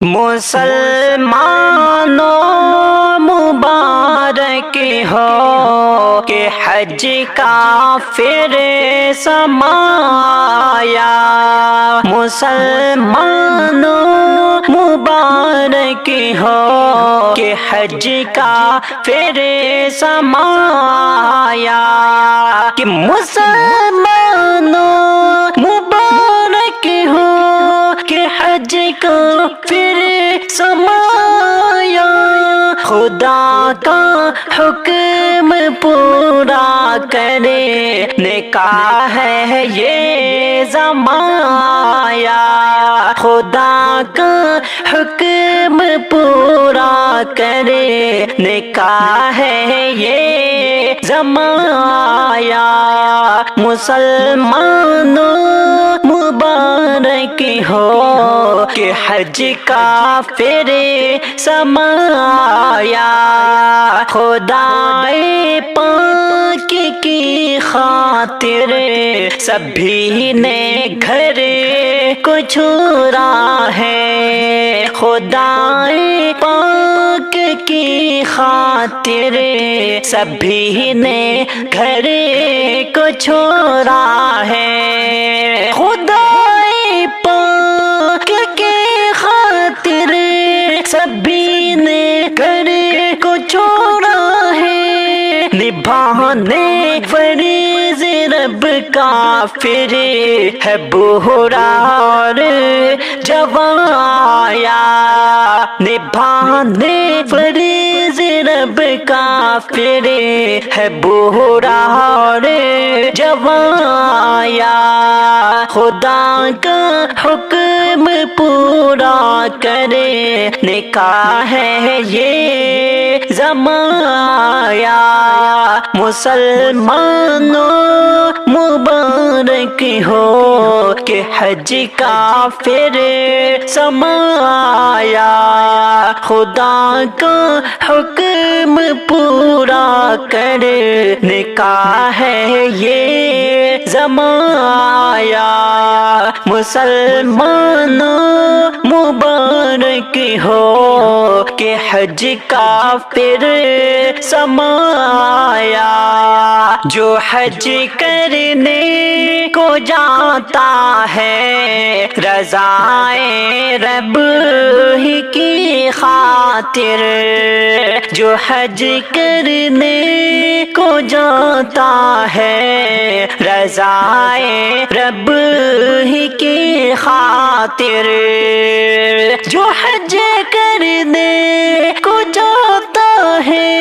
مسلمانوں مبارک ہو کہ حج کا پھر سمایا، مسلمانوں مبارک ہو کہ حج کا پھر سمایا، کہ مسلمانوں مبارک ہو کہ حج کا پھر سمایا، خدا کا حکم پورا کرنے کا ہے یہ زمانہ، خدا کا حکم پورا کرنے کا ہے یہ زمانہ، مسلمانوں مبارک ہو کہ حج کا پھر سمایا، خدائے پاک کی خاطر سبھی نے گھر کو چھوڑا ہے، خدائے پاک کی خاطر سبھی نے گھر کو چھوڑا ہے، خدائے پاک کی خاطر سبھی نے گھر کو چھوڑا ہے، نبھانے فرض رب کا پھر ہے بوڑھا اور جوایا، نبھانے فرض رب کا پھر ہے بوڑھا اور جوایا، خدا کا حکم پورا کرنے کا ہے یہ زمانہ، مسلمانوں مبارک ہو کہ حج کا پھر سمایا، خدا کا حکم پورا کرنے کا ہے یہ زمانہ، مسلمانوں مبارک ہو کہ حج کا پھر سمایا، جو حج کرنے کو جاتا ہے رضائے رب ہی کی خاطر، جو حج کرنے کو جاتا ہے رضائے رب ہی کی خاطر، جو حج کرنے کو جاتا ہے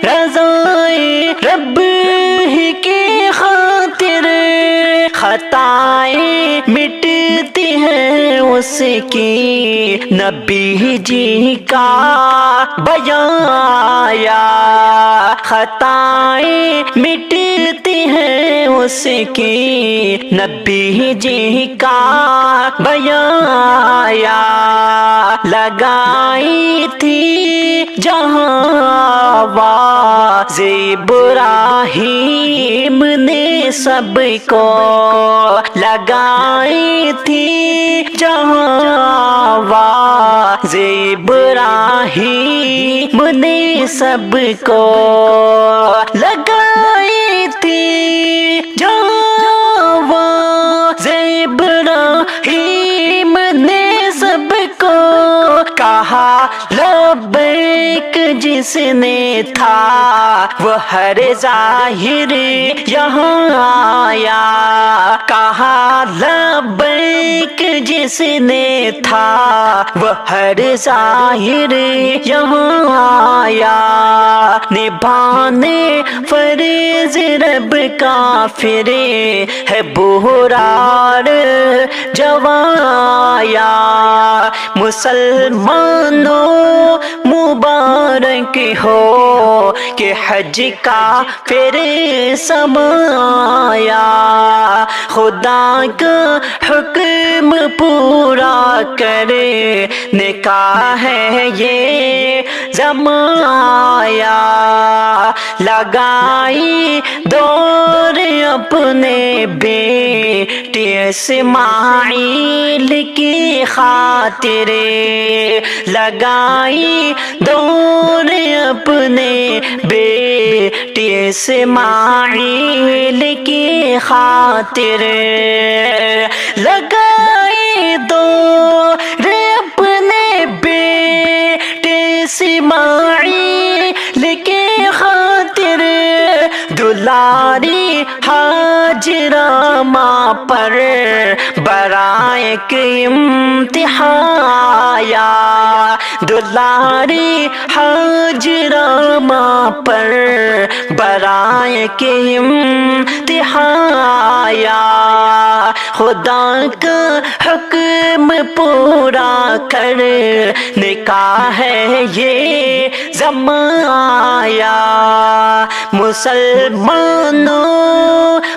رضائے رب ہی کی خاطر، خطائیں مٹتی ہیں اس کی نبی جی کا بیایا، خطائیں مٹتی ہیں اس کی نبی جی کا بیایا، لگائی تھی جہاں آواز ابراہیم نے سب کو، لگائی تھی جہاں آواز ابراہیم نے سب کو، لگائی تھی جہاں آواز ابراہیم نے سب کو، کہا لبیک جس نے تھا وہ ہر ظاہر یہاں آیا، کہا لبیک جس نے تھا وہ ہر ظاہر یہاں آیا، نبھانے فرض رب کا پھر ہے بوڑھا اور جوایا، مسلمانوں مبارک ہو کہ حج کا پھر سمایا، خدا کا حکم پورا کرنے کا ہے یہ زمانہ، لگائی دور اپنے بیٹے اسماعیل کی خاطر، لگائی دور اپنے بیٹے اسماعیل کی خاطر، لگائی دور اپنے بیٹے اسماعیل کی خاطر، دلاری ہاجرہ ماں پر برائے امتحان آیا، دلاری ہاجرہ ماں پر برائے امتحان آیا، خدا کا حکم پورا کرنے کا ہے یہ زمان آیا، مسلمانوں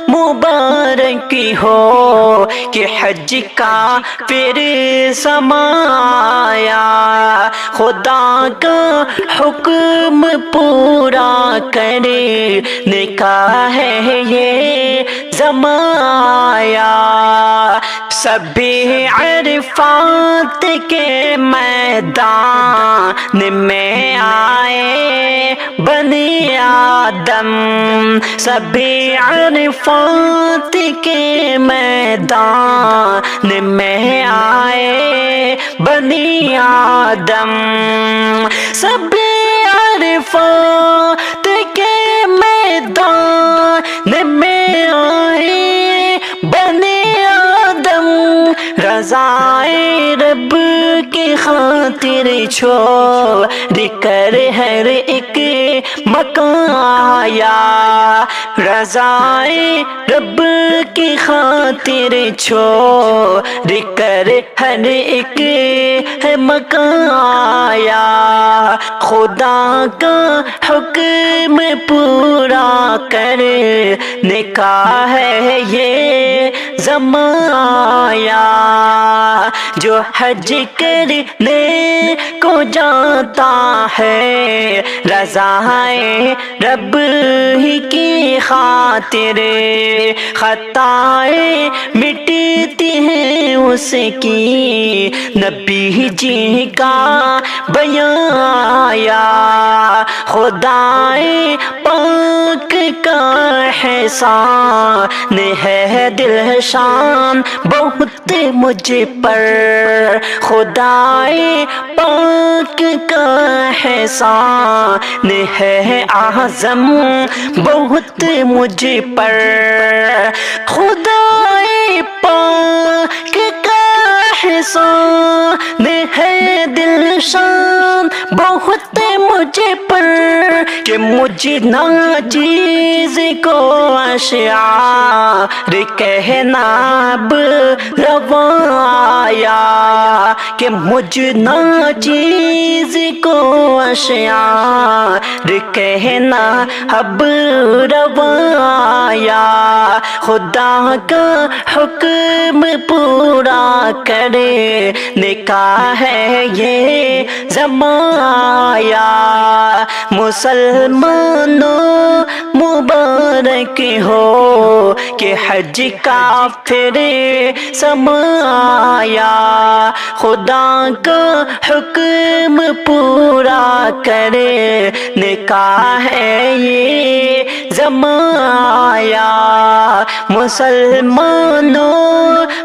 مبارک ہو کہ حج کا پھر زمان آیا، خدا کا حکم پورا کرنے کا ہے یہ زمان آیا، سبھی عرفات کے میدان میں آئے بنی آدم، سبھی عرفات کے میدان میں آئے بنی آدم، سبھی عرفات کے میدان میں آئے بنی آدم، رضائے رب کی خاطر چھوڑ کر ہر ایک مکان آیا، رضائے رب کی خاطر چھوڑ کر ہر ایک مکان آیا، خدا کا حکم پورا کرنے کا ہے یہ زمان آیا، جو حج کرنے کو جاتا ہے رضائے رب ہی کی خاطر، خطائیں مٹتی ہیں اس کی، نبی جی کا بیان آیا، خدائے پاک کا احسان ہے دل شان بہت مجھ پر، خدائے پاک کا احسان ہے اعظم بہت مجھ پر، خدائے پاک کا احسان ہے دل شان بہت مجھ پر، کہ مجھ ناچیز کو اشعار کہنا اب رواں آیا، کہ مجھ ناچیز کو اشعار کہنا اب رواں آیا، خدا کا حکم پورا کرنے کا ہے یہ زمان آیا، مسلمانوں مبارک ہو کہ حج کا پھر زمان آیا، خدا کا حکم پورا کرنے کا ہے یہ زمان آیا، مسلمانوں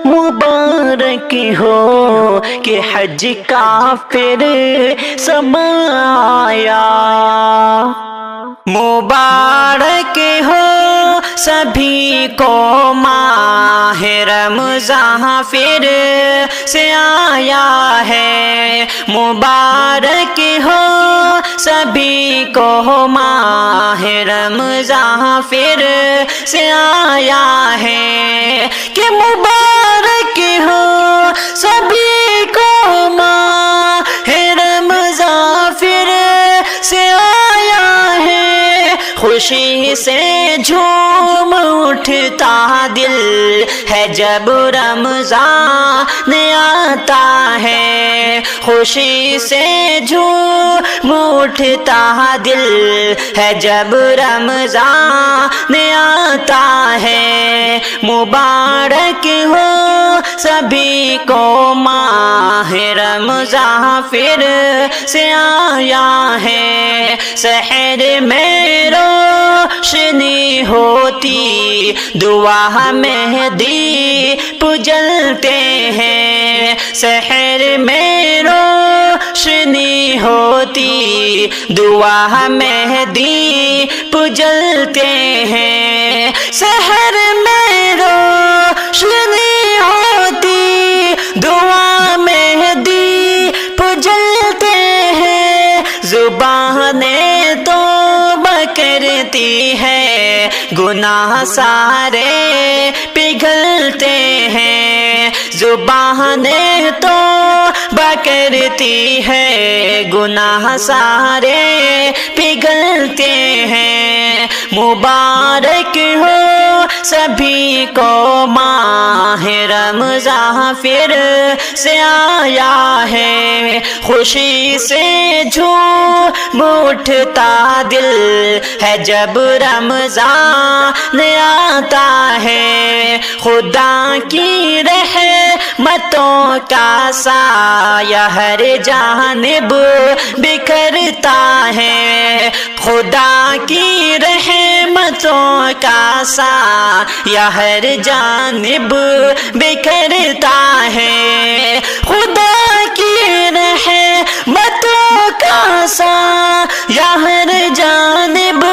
مبارک ہو کہ حج کا پھر زمان آیا، مبارک ہو سبھی کو ماہ رمضان پھر سے آیا ہے، مبارک ہو سبھی کو ماہ رمضان پھر سے آیا ہے، کہ مبارک ہو سبھی کو ماہ رمضان پھر سے آیا ہے، خوشی سے جھوم اٹھتا دل ہے جب رمضان آتا ہے، خوشی سے جھوم اٹھتا دل ہے جب رمضان آتا ہے۔ مبارک ہو سبھی کو ماہ رمضان پھر سے آیا ہے، سحر میں روشنی ہوتی دعا مہدی پجلتے ہیں، سحر میں روشنی ہوتی دعا مہدی پجلتے ہیں، سحر میں روشنی ہوتی دعا مہدی پجلتے ہیں، زبانیں توبہ کرتی ہے گناہ سارے پگھلتے ہیں، زبانیں توبہ کرتی ہے گناہ سارے پگھلتے ہیں۔ مبارک ہو سبھی کو ماہ رمضان پھر سے آیا ہے، خوشی سے جھوم اٹھتا دل ہے جب رمضان آتا ہے، خدا کی رحمتوں کا سایہ ہر جانب بکھرتا ہے، خدا کی رحمتوں کا سایہ ہر جانب بکھرتا ہے، خدا کی رحمتوں کا سایہ ہر جانب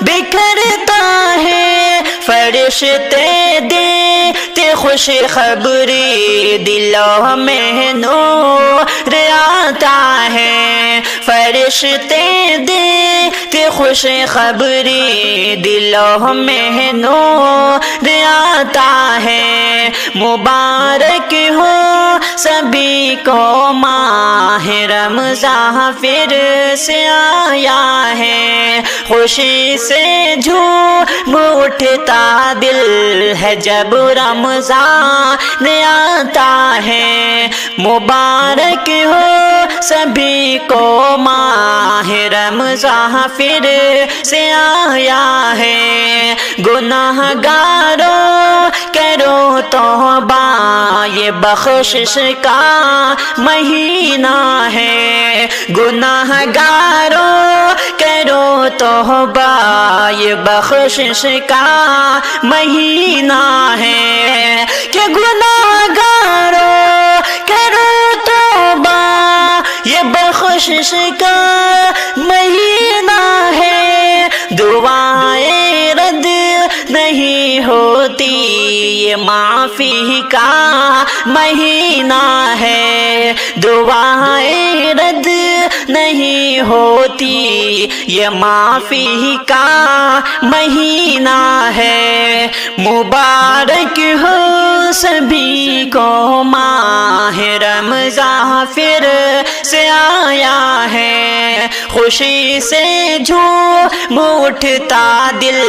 بکھرتا ہے، فرشتے دیتے خوش خبری دلوں میں نور آتا ہے، فرشتے دیتے خوش خبری دلوں میں نور آتا ہے، مبارک ہو سبھی کو ماہ رمضان پھر سے آیا ہے، خوشی سے جھوم اٹھتا دل ہے جب رمضان آتا ہے، مبارک ہو سبھی کو ماہ رمضان پھر سے آیا ہے، گناہ گاروں کرو توبہ یہ بخشش کا مہینہ ہے، گناہ گاروں کرو توبہ یہ بخشش کا مہینہ ہے، کہ گناہ گاروں کرو توبہ یہ بخشش کا مہینہ ہے، دعائیں رد نہیں ہوتی یہ معافی کا مہینہ ہے، دعائیں رد نہیں ہوتی یہ معافی کا مہینہ ہے، مبارک ہو سبھی کو ماہ رمضان پھر سے آیا ہے، خوشی سے جھوم اٹھتا دل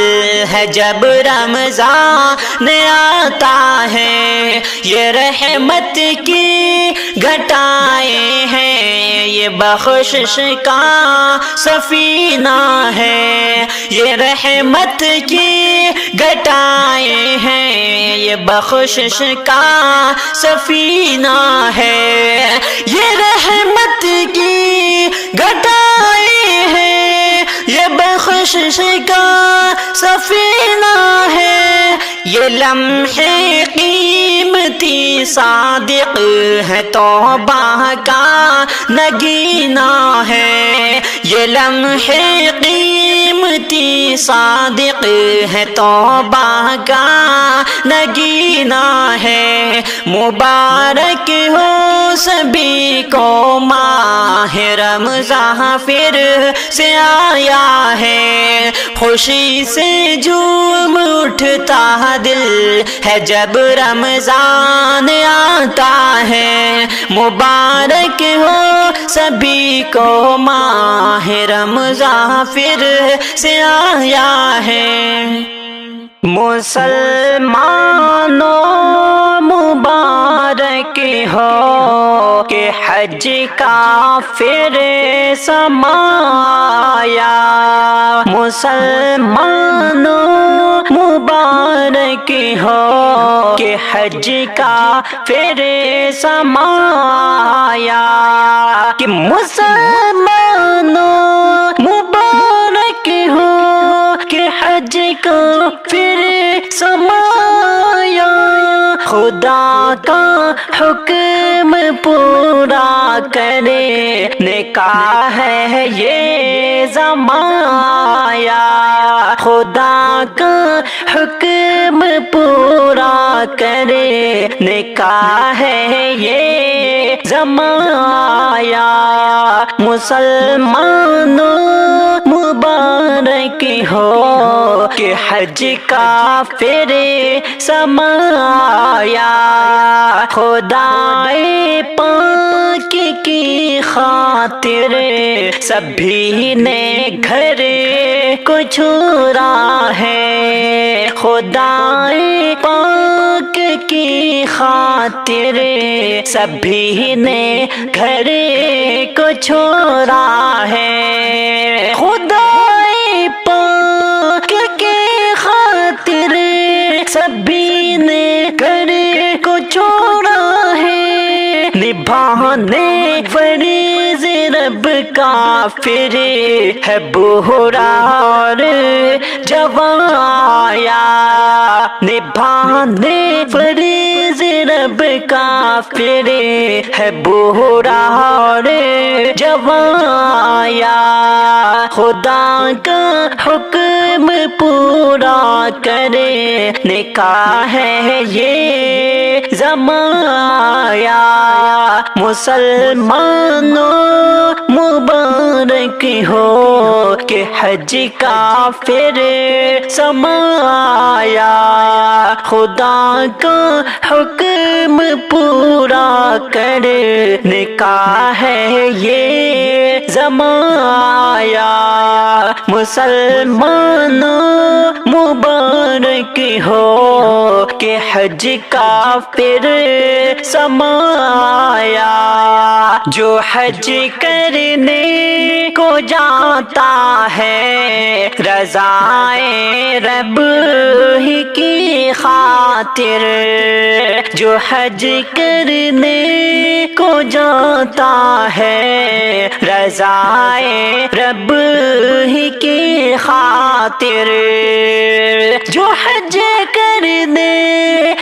ہے جب رمضان آتا ہے، یہ رحمت کی گھٹائیں ہیں یہ بخشش کا سفینہ ہے، یہ رحمت کی گھٹائیں ہیں یہ بخشش کا سفینہ ہے، یہ رحمت کی گھٹائیں ہیں یہ بخشش کا سفینہ ہے، یہ لمحے قیمتی صادق ہے توبہ کا نگینہ ہے، یہ لمحے قیمتی صادق ہے توبہ کا نگینہ ہے، مبارک ہو سبھی کو ماہ رمضان پھر سے آیا ہے، خوشی سے جھوم اٹھتا دل ہے جب رمضان آتا ہے، مبارک ہو سبھی کو ماہ رمضان پھر سے آیا ہے۔ مسلمانوں مبارک ہو کہ حج کا پھر سمایا، مسلمانوں مبارک ہو کہ حج کا پھر سمایا، کہ مسلمانوں مبارک ہو کہ حج کا پھر سمایا، خدا کا حکم پورا کرے نکاح ہے یہ زمایا، خدا کا حکم پورا کرے نکاح ہے یہ زمایا، مسلمانوں مبارک ہو کہ حج کا پھر سمایا، خدائے پاک کی خاطر سبھی نے گھر کو چھوڑا ہے، خدائے پاک کی خاطر سبھی نے گھر کو چھوڑا ہے، خدائے پاک کی خاطر سبھی نے گھر کو چھوڑا ہے، نبھانے فرض رب کا پھر ہے بوڑھا اور جوایا، نبھانے فرض رب کا پھر ہے بوڑھا اور جوایا، خدا کا حکم پورا کرے نکاح ہے یہ زمایا، مسلمانوں مبارک ہو کہ حج کا پھر سمایا، خدا کا حکم پورا کرے نکاح ہے یہ زمایا، مسلمانوں مبارک ہو کہ حج کا پھر سمایا، جو حج کرنے کو جاتا ہے رضائے رب ہی کی خاطر، جو حج کرنے کو جاتا ہے رضائے رب ہی کی خاطر، جو حج کرنے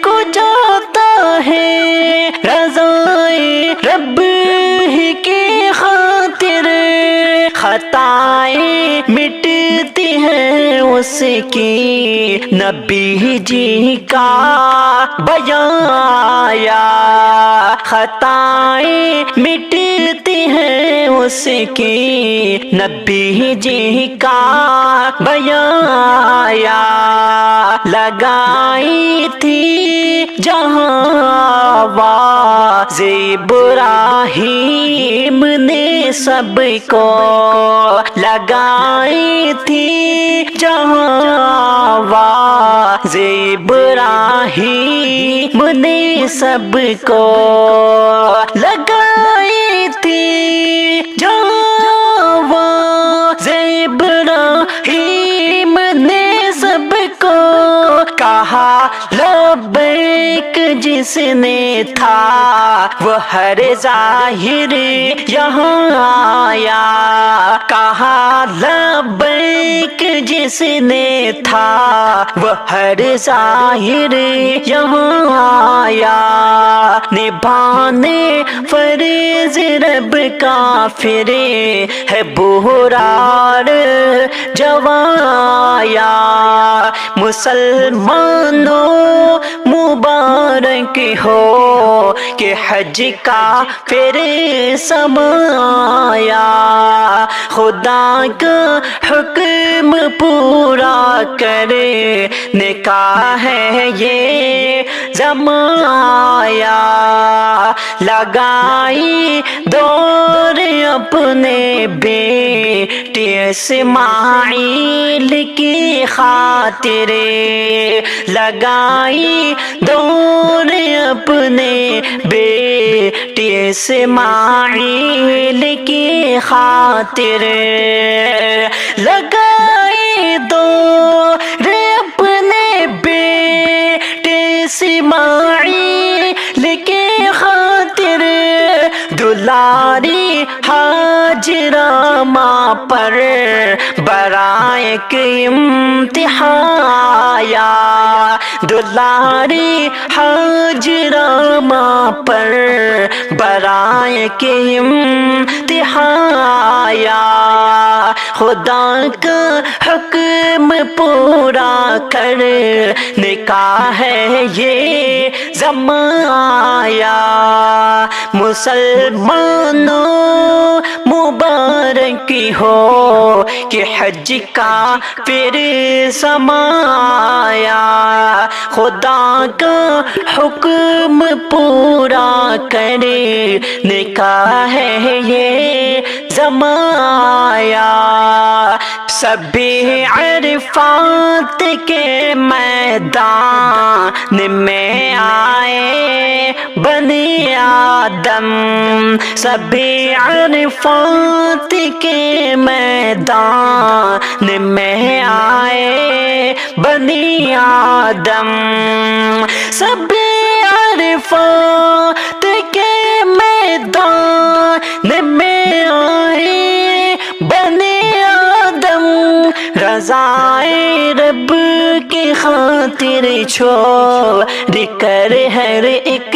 کو جاتا ہے رضائے رب ہی کی خاطر، خطائیں مٹتی ہیں اس کی نبی جی کا بیایا، خطائیں مٹتی ہیں اس کی نبی جی کا بیایا، لگائی تھی جہاں آواز ابراہیم نے سب کو، لگائی تھی جہاں آواز ابراہیم نے سب کو، لگائی تھی جہاں آواز ابراہیم نے سب کو، کہا لبیک جس نے تھا وہ ہر ظاہر یہاں آیا، کہا لبیک جس نے تھا وہ ہر ظاہر یہاں آیا، نبھانے فرض رب کا پھر ہے بوڑھا اور جوایا، مسلمانوں مبارک ہو کہ حج کا پھر سمایا، خدا کا حکم پورا کرے نکاح ہے یہ زمایا، لگائی دور اپنے بیٹے اسماعیل کی خاطر لگائی دوڑ اپنے بیٹے اسماعیل کی خاطر لگائی دوڑ اپنے بیٹے اسماعیل کی خاطر دلاری ہاجرہ ماں پر برائے امتحان آیا دلاری ہاجرہ ماں پر برائے امتحان آیا خدا کا حکم پورا کر نکاح ہے یہ زمان آیا مسلمانوں مبارک ہو کہ حج کا پھر زمان آیا خدا کا حکم پورا کرے نکاح ہے یہ زمان آیا سبھی عرفات کے میدان میں آئے بنی آدم سبھی عرفات کے میدان میں آئے بنی آدم سبھی عرفات کے میدان میں آئے بنی آدم رضائے رب کی خاطر چھوڑ کر ہر ایک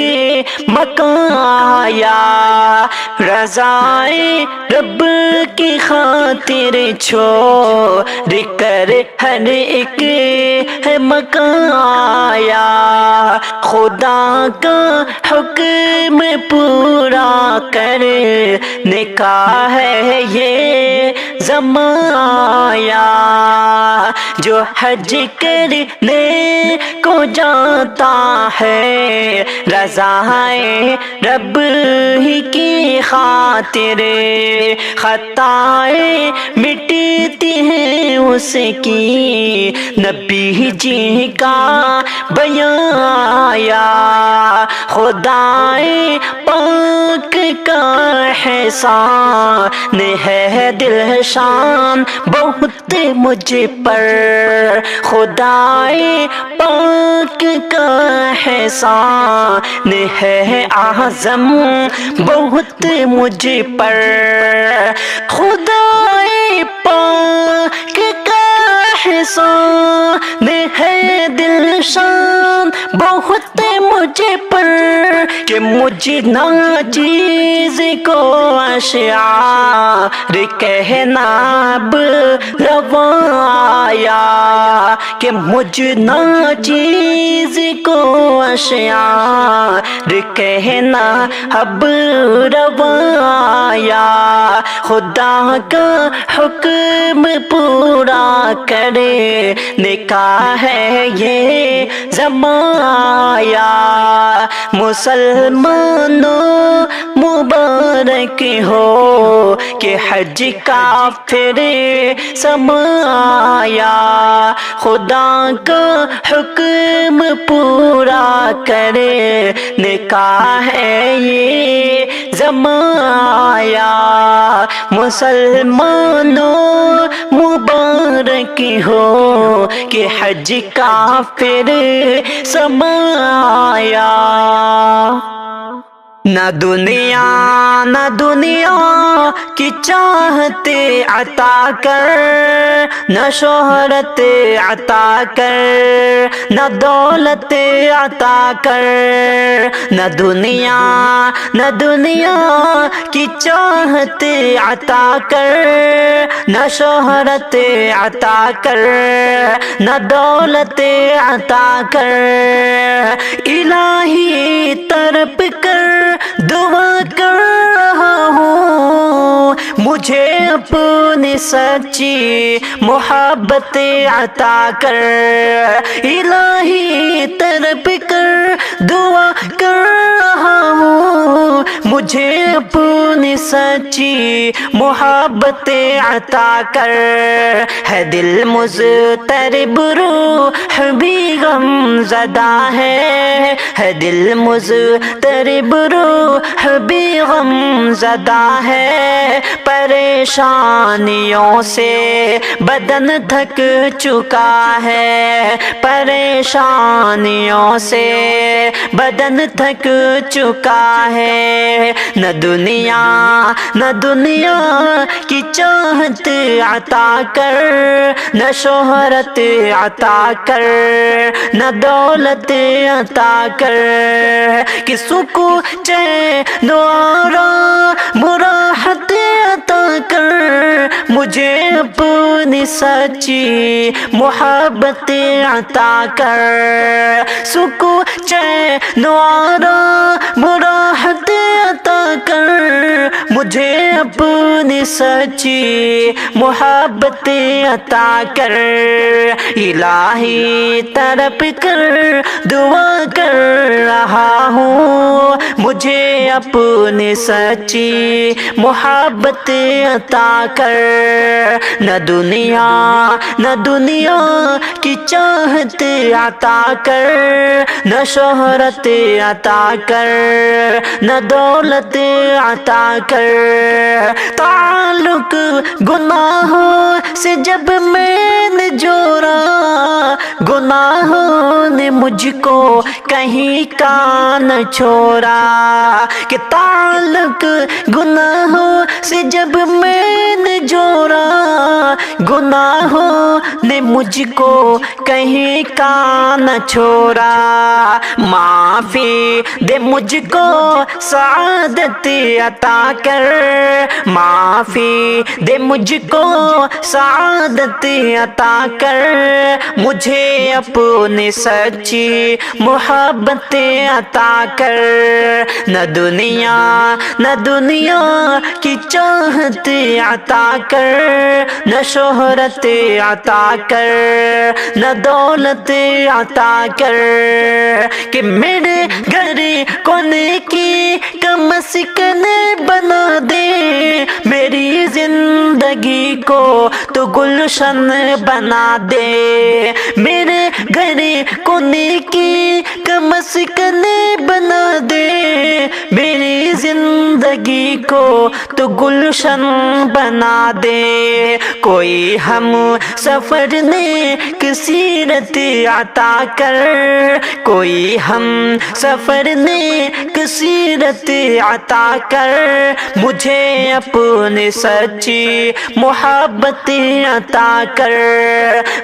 مکان آیا رضائے رب کی خاطر چھوڑ کر ہر ایک مکان آیا خدا کا حکم پورا کر نکاح ہے یہ زمان آیا جو حج کرنے کو جاتا ہے رضائے رب ہی کی خاطر خطائیں مٹتی ہیں اس کی نبی جی کا بیان آیا خدائے پاک کا احسان ہے دل شان بہت مجھ پر خدائے پاک کا احسان ہے اعظم بہت مجھ پر خدائے پاک کا احسان ہے دل شان بہت مجھ پر کہ مجھ ناچیز کو اشعار کہنا اب رواں آیا کہ مجھ ناچیز کو اشعار کہنا اب رواں آیا خدا کا حکم پورا کرے نکاح ہے یہ زمان آیا مسلمانوں مبارک ہو کہ حج کا پھر زمان آیا خدا کا حکم پورا کرے نکاح ہے یہ زمان آیا مسلمانوں مبارک ہو کہ حج کا پھر زمان آیا نہ دنیا کی چاہت عطا کر نہ شہرت عطا کر نہ دولت عطا کر نہ دنیا کی چاہت عطا کر نہ شہرت عطا کر نہ دولت عطا کر الہی طرف کر دعا کر رہا ہوں مجھے اپنی سچی محبت عطا کر الہی طرف کر دعا کر رہا ہوں مجھے اپنی سچی محبت عطا کر، ہے دل مضطرب روح بھی غم زدہ ہے دل مضطرب روح بھی غم زدہ ہے، پریشانیوں سے بدن تھک چکا ہے، پریشانیوں سے بدن تھک چکا ہے، نہ دنیا کی چاہت عطا کر، نہ شہرت عطا کر، نہ دولت عطا کر، کہ سکون چین و آرام راحت عطا کر، مجھے اپنی سچی محبت عطا کر، سکون چین و آرام راحت عطا کر، مجھے اپنی سچی محبت عطا کر، الہی تڑپ کر دعا کر رہا ہوں، مجھے اپنی سچی محبت عطا کر، نہ دنیا کی چاہت عطا کر، نہ شہرت عطا کر، نہ دولت عطا کر، تعلق گناہوں سے جب میں نے جوڑا، گناہوں نے مجھ کو کہیں کا نہ چھوڑا، کہ تعلق گناہوں سے جب میں نے جوڑا، گناہوں نے مجھ کو کہیں کا نہ چھوڑا، معافی دے مجھ کو سعادت عطا کر، معافی دے مجھ کو سعادت عطا کر، مجھے اپنی سچی محبت عطا کر، نہ دنیا کی چاہت عطا کر، نہ شہرت عطا کر، نہ دولت عطا کر، کہ میرے گھر کو نیکی کا مسکن بنا دے، میری زندگی کو تو گلشن بنا دے، میرے گھر کو نیکی کا مسکن بنا دے، میری زندگی کو تو گلشن بنا دے، کوئی ہم سفر نے کثیرت عطا کر، کوئی ہم سفر نے کثیرت عطا کر، مجھے اپنی سچی محبت عطا کر،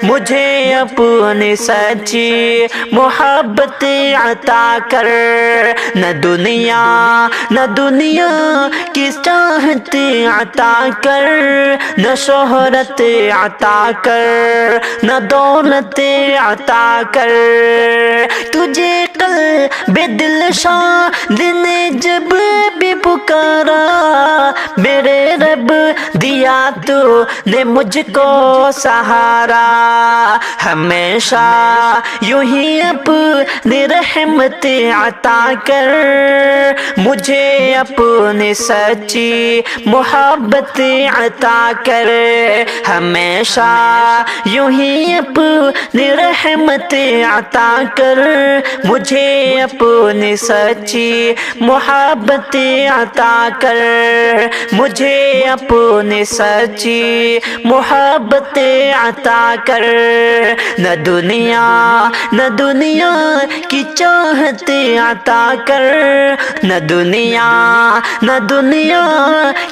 مجھے اپنی سچی محبت عطا کر، نہ دنیا کی چاہت عطا کر، نہ شہرت عطا کر، نہ دولت عطا کر، تجھے قلب دل شاد نے جب بھی پکارا، میرے رب دیا تو نے مجھ کو سہارا، ہمیشہ یوں ہی اپنی رحمت عطا کر، مجھے اپنی سچی محبت عطا کر، ہمیشہ یوں ہی اپنی رحمت عطا کر، مجھے اپنی سچی محبت عطا کر، مجھے اپنی سچی محبت عطا کر، نہ دنیا کی چاہت عطا کر، نہ دنیا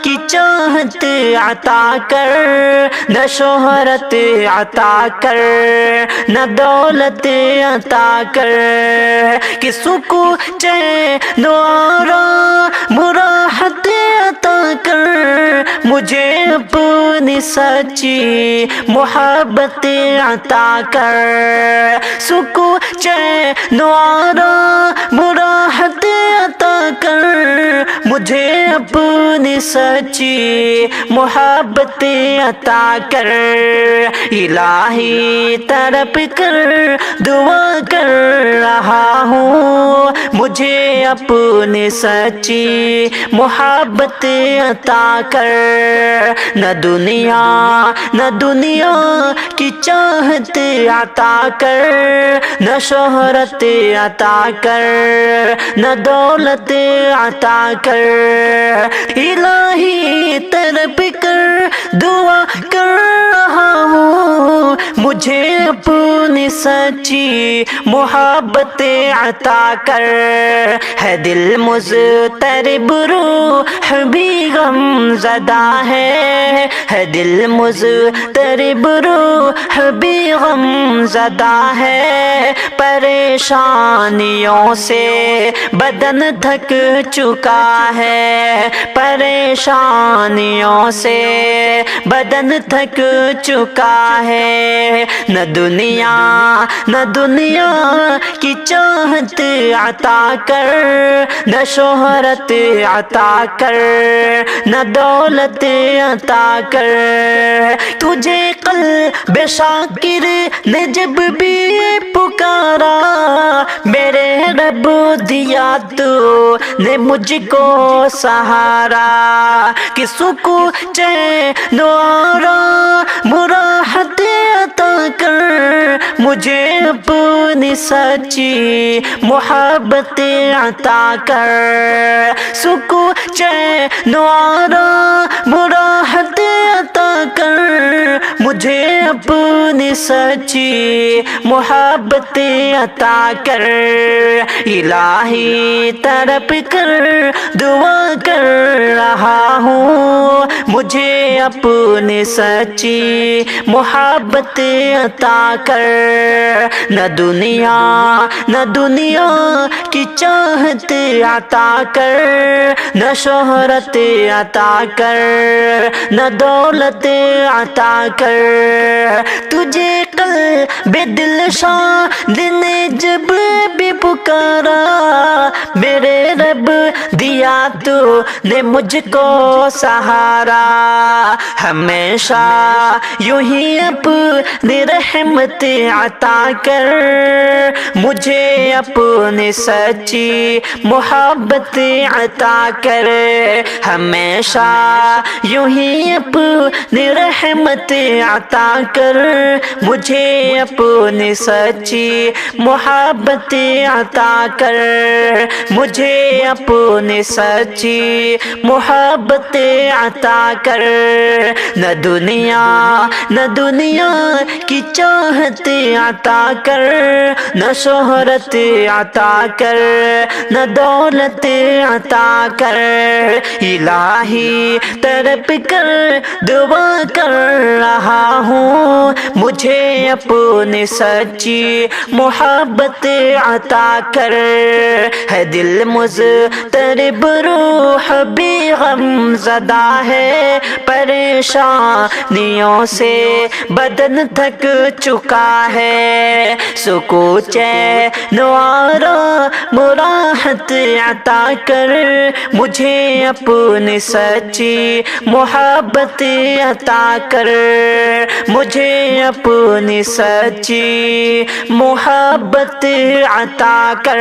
کی چاہت عطا کر، نہ شہرت عطا کر، نہ دولت عطا کر، کہ سکون چین و آرام راحت عطا کر، مجھے اپنی سچی محبت عطا کر، سکون چین و آرام راحت عطا کر، مجھے اپنی سچی محبت عطا کر، الہی تڑپ کر دعا کر رہا ہوں، مجھے اپنی سچی محبت عطا کر، نہ دنیا کی چاہت عطا کر، نہ شہرت عطا کر، نہ دولت عطا کر، الہی تڑپ کر دعا کر رہا ہوں، مجھے اپنی سچی محبت عطا کر، ہے دل مضطرب روح بھی غم زدہ ہے دل مضطرب روح بھی غم زدہ ہے، پریشانیوں سے بدن تھک چکا ہے، پریشانیوں سے بدن تھک چکا ہے، نہ دنیا کی چاہت عطا کر، نہ شہرت عطا کر، نہ دولت عطا کر، تجھے قلب شاکر نے جب بھی پکارا، میرے رب دیا تو نے مجھ کو سہارا، کہ سکون چین و آرام راحت عطا کر، مجھے اپنی سچی محبت عطا کر، سکون چین و آرام راحت عطا کر، مجھے اپنی سچی محبت عطا کر، الہی تڑپ کر دعا کر رہا ہوں، مجھے اپنی سچی محبت عطا کر، نہ دنیا کی چاہت عطا کر، نہ شہرت عطا کر، نہ دولت عطا کر، تجھے قلب دلشاد نے جب بھی پکارا، میرے رب دیا تو نے مجھ کو سہارا، ہمیشہ یوں ہی اپنی رحمت عطا کر، مجھے اپنی سچی محبت عطا کر، ہمیشہ یوں ہی اپنی رحمت عطا کر، مجھے اپنی سچی محبت عطا کر، مجھے اپنی سچی محبت عطا کر، نہ دنیا کی چاہت عطا کر، نہ شہرت عطا کر، نہ دولت عطا کر، الہی تڑپ کر دعا کر رہا ہوں، مجھے اپنی سچی محبت عطا کر، ہے دل مضطرب روح بھی غم زدہ ہے، پریشانیوں سے بدن تھک چکا ہے، سکون چین و آرام راحت عطا کر، مجھے اپنی سچی محبت عطا کر، مجھے اپنی سچی محبت عطا کر۔